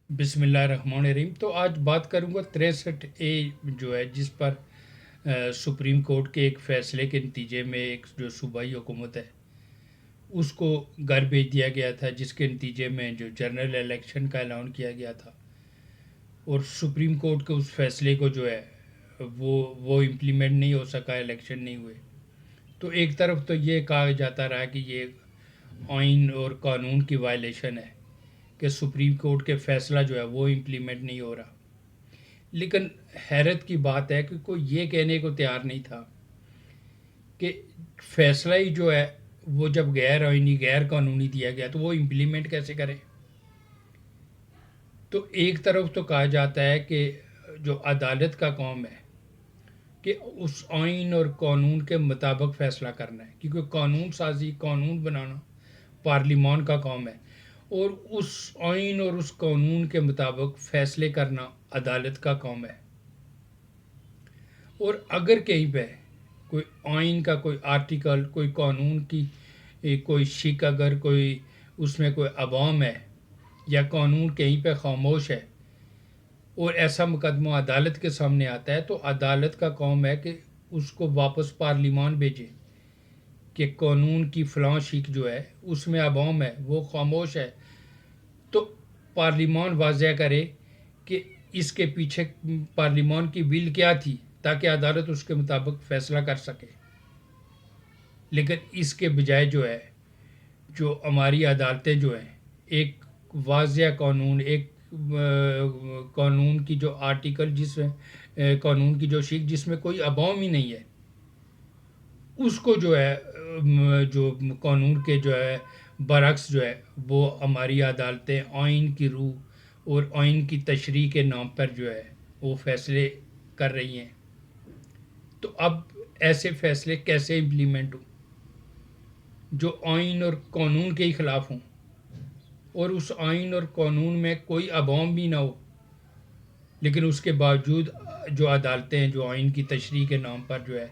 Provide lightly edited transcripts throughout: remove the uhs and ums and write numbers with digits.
बिस्मिल्लाहिर्रहमानिर्रहीम। तो आज बात करूंगा 63A जो है, जिस पर सुप्रीम कोर्ट के एक फ़ैसले के नतीजे में एक जो सूबाई हुकूमत है उसको घर भेज दिया गया था, जिसके नतीजे में जो जनरल इलेक्शन का ऐलान किया गया था। और सुप्रीम कोर्ट के उस फैसले को जो है वो इम्प्लीमेंट नहीं हो सका, इलेक्शन नहीं हुए। तो एक तरफ तो ये कहा जाता रहा कि ये आइन और कानून की वायलेशन है कि सुप्रीम कोर्ट के फैसला जो है वो इम्प्लीमेंट नहीं हो रहा। लेकिन हैरत की बात है कि कोई ये कहने को तैयार नहीं था कि फैसला ही जो है वो जब गैर आइनी गैर कानूनी दिया गया तो वो इम्प्लीमेंट कैसे करें। तो एक तरफ तो कहा जाता है कि जो अदालत का काम है कि उस आइन और कानून के मुताबिक फ़ैसला करना है, क्योंकि कानून साजी कानून बनाना पार्लिमान का काम है, और उस आइन और उस कानून के मुताबिक फ़ैसले करना अदालत का काम है। और अगर कहीं पे कोई आइन का कोई आर्टिकल, कोई कानून की कोई शिक, अगर कोई उसमें कोई अवाम है या कानून कहीं पे खामोश है और ऐसा मुकदमा अदालत के सामने आता है, तो अदालत का काम है कि उसको वापस पार्लिमान भेजे कि कानून की फ़लाँ शिक जो है उसमें अवाम है, वो खामोश है। तो पार्लिमान वाज़ह करे कि इसके पीछे पार्लिमान की विल क्या थी, ताकि अदालत उसके मुताबिक फ़ैसला कर सके। लेकिन इसके बजाय जो है, जो हमारी अदालतें जो हैं, एक वाज़ह कानून, एक कानून की जो आर्टिकल जिसमें कानून की जो शिक जिसमें कोई अवाम ही नहीं है, उसको जो है जो कानून के जो है बरअक्स जो है वो हमारी अदालतें आइन की रूह और आइन की तशरीह के नाम पर जो है वो फ़ैसले कर रही हैं। तो अब ऐसे फ़ैसले कैसे इम्प्लीमेंट हों जो आइन और कानून के ही ख़िलाफ़ हों, और उस आइन और कानून में कोई अवाम भी ना हो, लेकिन उसके बावजूद जो अदालतें हैं जो आइन की तशरीह के नाम पर जो है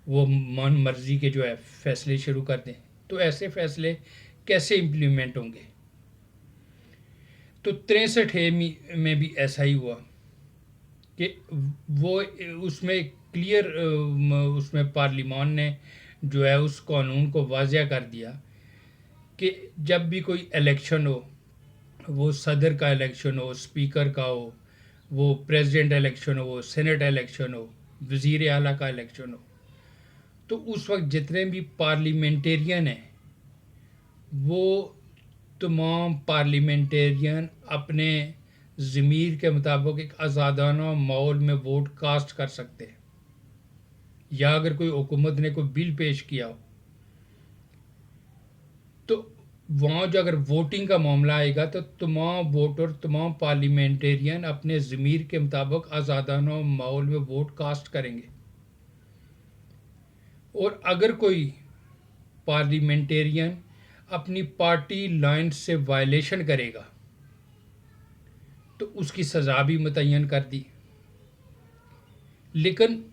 वो मन मर्जी के जो है फैसले शुरू कर दें। तो ऐसे फैसले कैसे इम्प्लीमेंट होंगे। तो 63 में भी ऐसा ही हुआ कि वो उसमें क्लियर, उसमें पार्लिमान ने जो है उस कानून को वाज़ह कर दिया कि जब भी कोई इलेक्शन हो, वो सदर का इलेक्शन हो, स्पीकर का हो, वो प्रेसिडेंट इलेक्शन हो, वो सेनेट इलेक्शन हो, वज़ीर आला का इलेक्शन हो, तो उस वक्त जितने भी पार्लियामेंटेरियन हैं वो तमाम पार्लियामेंटेरियन अपने ज़मीर के मुताबिक एक आज़ादाना माहौल में वोट कास्ट कर सकते हैं। या अगर कोई हुकूमत ने कोई बिल पेश किया हो, तो वहाँ जो अगर वोटिंग का मामला आएगा तो तमाम वोटर, तमाम पार्लियामेंटेरियन अपने ज़मीर के मुताबिक आज़ादाना माहौल में वोट कास्ट करेंगे। और अगर कोई पार्लियामेंटेरियन अपनी पार्टी लाइन से वायलेशन करेगा तो उसकी सज़ा भी मुतय्यन कर दी। लेकिन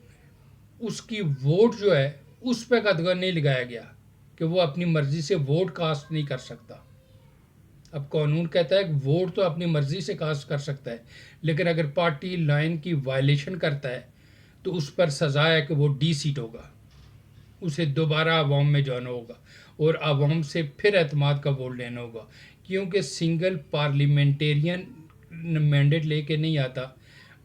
उसकी वोट जो है उस पर कदगन नहीं लगाया गया कि वो अपनी मर्ज़ी से वोट कास्ट नहीं कर सकता। अब कानून कहता है कि वोट तो अपनी मर्ज़ी से कास्ट कर सकता है, लेकिन अगर पार्टी लाइन की वायलेशन करता है तो उस पर सज़ा है कि वो डी सीट होगा, उसे दोबारा आवाम में जाना होगा और आवाम से फिर एतमाद का वोट लेना होगा, क्योंकि सिंगल पार्लियामेंटेरियन मैंडेट लेके नहीं आता,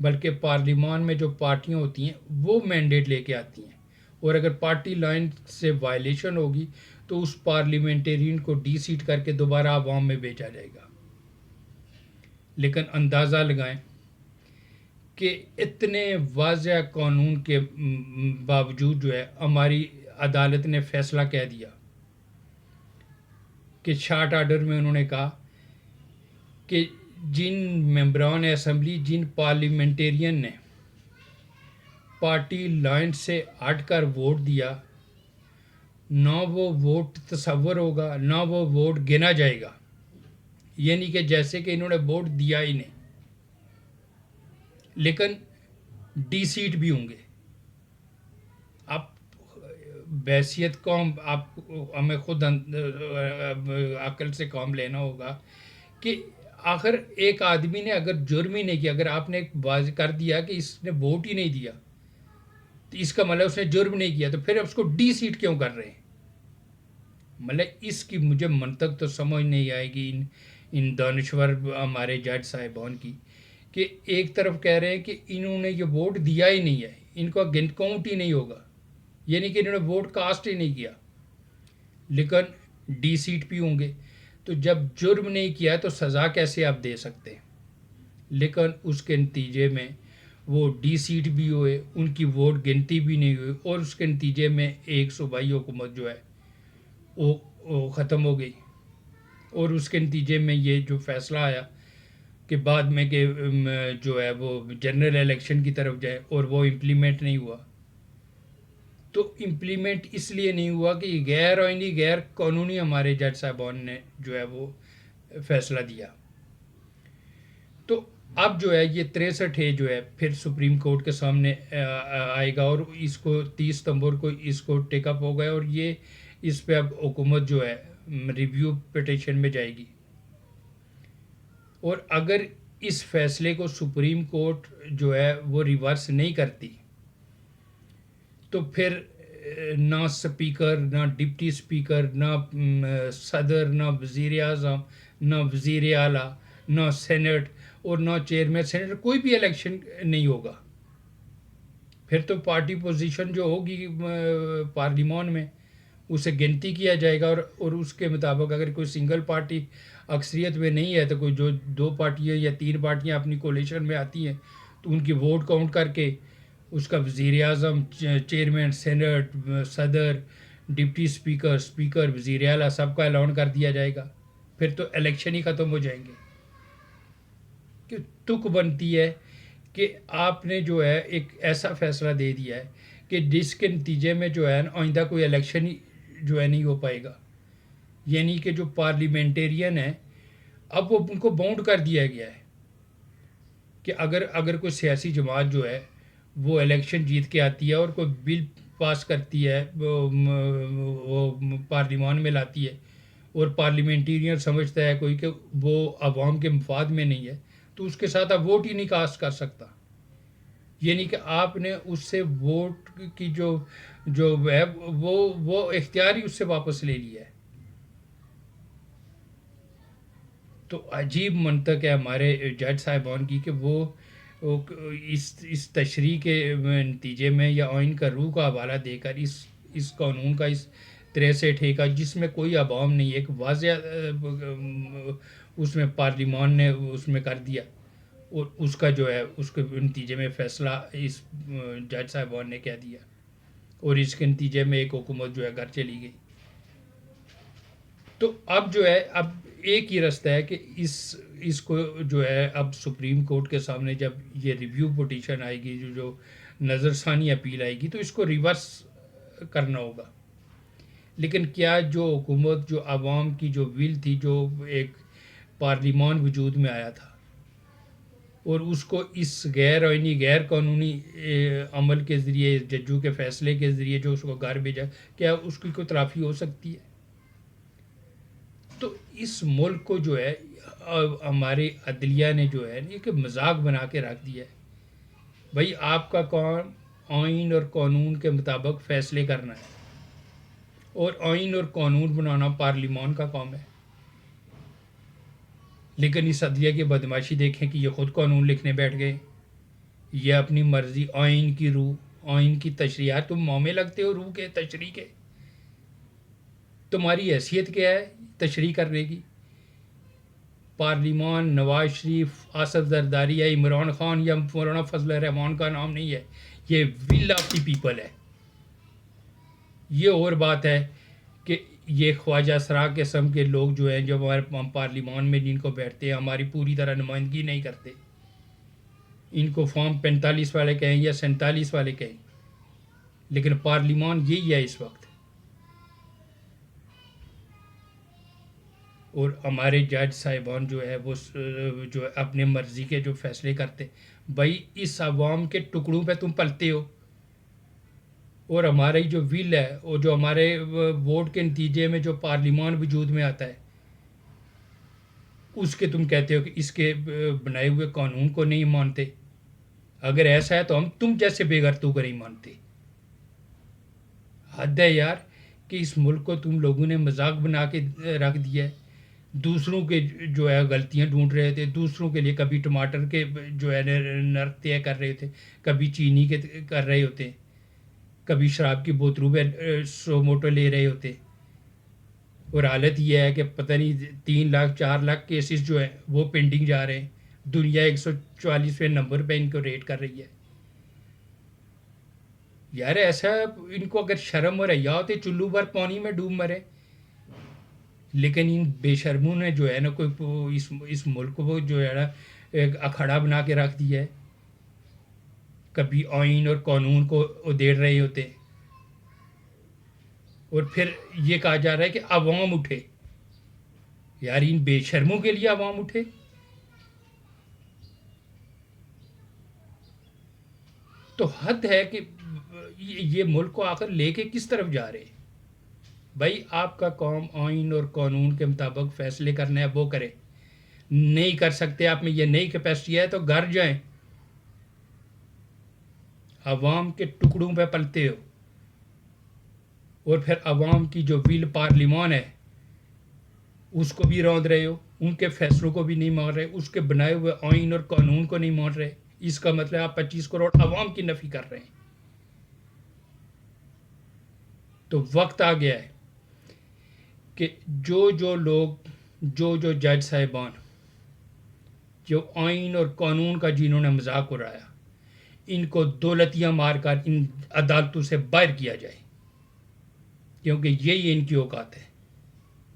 बल्कि पार्लियामान में जो पार्टियां होती हैं वो मैंडेट लेके आती हैं। और अगर पार्टी लाइन से वायलेशन होगी तो उस पार्लियामेंटेरियन को डी सीट करके दोबारा आवाम में भेजा जाएगा। लेकिन अंदाज़ा लगाएं कि इतने वाज़ह कानून के बावजूद जो है हमारी अदालत ने फ़ैसला कह दिया कि शार्ट आर्डर में उन्होंने कहा कि जिन मेंबरान असम्बली, जिन पार्लियामेंटेरियन ने पार्टी लाइन से हटकर वोट दिया, ना वो वोट तस्वर होगा, ना वो वोट गिना जाएगा। यानी कि जैसे कि इन्होंने वोट दिया ही नहीं, लेकिन डी सीट भी होंगे। आप बैसियत को आप हमें खुद अकल से काम लेना होगा कि आखिर एक आदमी ने अगर जुर्म ही नहीं किया, अगर आपने एक बाज कर दिया कि इसने वोट ही नहीं दिया, तो इसका मतलब उसने जुर्म नहीं किया, तो फिर उसको डी सीट क्यों कर रहे हैं? मतलब इसकी मुझे मंतक तो समझ नहीं आएगी इन दानश्वर हमारे जज साहिबान की, कि एक तरफ कह रहे हैं कि इन्होंने ये वोट दिया ही नहीं है, इनका काउंट ही नहीं होगा, यानी कि इन्होंने वोट कास्ट ही नहीं किया, लेकिन डी सीट भी होंगे। तो जब जुर्म नहीं किया तो सज़ा कैसे आप दे सकते हैं? लेकिन उसके नतीजे में वो डी सीट भी हुए, उनकी वोट गिनती भी नहीं हुई, और उसके नतीजे में एक सूबाई हुकूमत जो है वो ख़त्म हो गई। और उसके नतीजे में ये जो फ़ैसला आया कि बाद में कि जो है वो जनरल इलेक्शन की तरफ जाए, और वो इम्प्लीमेंट नहीं हुआ। तो इम्प्लीमेंट इसलिए नहीं हुआ कि गैर आइनी गैर कानूनी हमारे जज साहबान ने जो है वो फैसला दिया। तो अब जो है ये 63 है जो है फिर सुप्रीम कोर्ट के सामने आएगा, और इसको 30 सितंबर को इसको टेकअप हो गया, और ये इस पे अब हुकूमत जो है रिव्यू पिटिशन में जाएगी। और अगर इस फैसले को सुप्रीम कोर्ट जो है वो रिवर्स नहीं करती, तो फिर ना स्पीकर, ना डिप्टी स्पीकर, ना सदर, ना वज़ीर आज़म, ना वज़ीर आला, ना सेनेट, और ना चेयरमैन सेनेट, कोई भी इलेक्शन नहीं होगा। फिर तो पार्टी पोजीशन जो होगी पार्लियामान में, उसे गिनती किया जाएगा, और उसके मुताबिक अगर कोई सिंगल पार्टी अक्सरियत में नहीं है, तो कोई जो 2 पार्टियाँ या 3 पार्टियाँ अपनी कोलिशन में आती हैं, तो उनकी वोट काउंट करके उसका वज़ीर आज़म, चेयरमैन सेनेट, सदर, डिप्टी स्पीकर, स्पीकर, वज़ीर आला सबका ऐलान कर दिया जाएगा। फिर तो इलेक्शन ही ख़त्म हो जाएंगे। कि तुक बनती है कि आपने जो है एक ऐसा फैसला दे दिया है कि जिसके नतीजे में जो है आइंदा कोई इलेक्शन ही जो है नहीं हो पाएगा, यानी कि जो पार्लियामेंटेरियन है अब वो उनको बाउंड कर दिया गया है कि अगर अगर कोई सियासी जमात जो है वो इलेक्शन जीत के आती है और कोई बिल पास करती है, वो पार्लियामान में लाती है, और पार्लियामेंटेरियन समझता है कोई कि वो आवाम के मफाद में नहीं है, तो उसके साथ आप वोट ही नहीं कास्ट कर सकता। यानी कि आपने उससे वोट की जो जो है वो इख्तियार ही उससे वापस ले लिया है। तो अजीब मंतक है हमारे जज साहिबान की कि वो इस तशरीह के नतीजे में या आइन का रूह का हवाला देकर इस कानून का, इस 63 का, जिसमें कोई अवाम नहीं, एक वाज़ेह उसमें पार्लियामान ने उसमें कर दिया, और उसका जो है उसके नतीजे में फ़ैसला इस जज साहिबान ने कह दिया, और इसके नतीजे में एक हुकूमत जो है घर चली गई। तो अब जो है अब एक ही रास्ता है कि इसको जो है अब सुप्रीम कोर्ट के सामने जब ये रिव्यू पिटीशन आएगी, जो नज़रसानी अपील आएगी, तो इसको रिवर्स करना होगा। लेकिन क्या जो हुकूमत, जो आवाम की जो विल थी, जो एक पार्लियामान वजूद में आया था, और उसको इस गैर आइनी गैर कानूनी अमल के ज़रिए, जजों के फ़ैसले के ज़रिए जो उसको घर भेजा, क्या उसकी कोई तराफ़ी हो सकती है? तो इस मुल्क को जो है हमारे अदलिया ने जो है एक मजाक बना के रख दिया है। भाई आपका काम आइन और कानून के मुताबिक फ़ैसले करना है, और आइन और कानून बनाना पार्लियामान का काम है। लेकिन इस अदलिया की बदमाशी देखें कि ये ख़ुद कानून लिखने बैठ गए, ये अपनी मर्ज़ी, आइन की रूह, आइन की तशरीहात, तुम मुँह में लगते हो रूह के, तशरीह के? तुम्हारी हैसियत क्या है तशरीह करने की? पार्लियामान नवाज शरीफ, आसफ जरदारी या इमरान खान या मौलाना फजल रहमान का नाम नहीं है, ये विल ऑफ द पीपल है। ये और बात है कि ये ख्वाजा सरा किस्म के लोग जो हैं, जो हमारे पार्लियामान में जिनको बैठते हैं, हमारी पूरी तरह नुमाइंदगी नहीं करते। इनको फॉर्म 45 वाले कहें या 47 वाले कहें, लेकिन पार्लियामान यही है इस वक्त। और हमारे जज साहिबान जो है वो जो अपने मर्ज़ी के जो फ़ैसले करते, भाई इस आवाम के टुकड़ों पे तुम पलते हो, और हमारी जो विल है, और जो हमारे वोट के नतीजे में जो पार्लियामान वजूद में आता है, उसके तुम कहते हो कि इसके बनाए हुए कानून को नहीं मानते। अगर ऐसा है तो हम तुम जैसे बेगरतों को नहीं मानते। हद है यार कि इस मुल्क को तुम लोगों ने मजाक बना के रख दिया है। दूसरों के जो है गलतियां ढूंढ रहे थे, दूसरों के लिए कभी टमाटर के जो है नर्क तय कर रहे थे, कभी चीनी के कर रहे होते, कभी शराब की बोतलों पे सो मोटो ले रहे होते। और हालत यह है कि पता नहीं 3 लाख 4 लाख केसेस जो है वो पेंडिंग जा रहे हैं। दुनिया 144वें नंबर पे इनको रेट कर रही है। यार ऐसा, इनको अगर शर्म और हया होते चुल्लू भर पानी में डूब मरे। लेकिन इन बेशर्मों ने जो है ना कोई इस मुल्क को जो है ना एक अखाड़ा बना के रख दिया है। कभी आइन और कानून को उधेड़ रहे होते, और फिर ये कहा जा रहा है कि अवाम उठे। यार इन बेशर्मों के लिए अवाम उठे। तो हद है कि ये मुल्क को आखिर लेके किस तरफ जा रहे हैं। भाई आपका कौम आइन और कानून के मुताबिक फैसले करने हैं वो करे। नहीं कर सकते, आप में ये नई कैपेसिटी है तो घर जाएं। अवाम के टुकड़ों पे पलते हो, और फिर अवाम की जो विल पार्लिमान है उसको भी रौंद रहे हो, उनके फैसलों को भी नहीं मान रहे, उसके बनाए हुए आइन और कानून को नहीं मान रहे। इसका मतलब आप 25 करोड़ अवाम की नफी कर रहे हैं। तो वक्त आ गया है कि जो लोग, जो जज साहिबान जो आइन और कानून का जिन्होंने मजाक उड़ाया, इनको दौलतियां मारकर इन अदालतों से बाहर किया जाए, क्योंकि यही इनकी औकात है।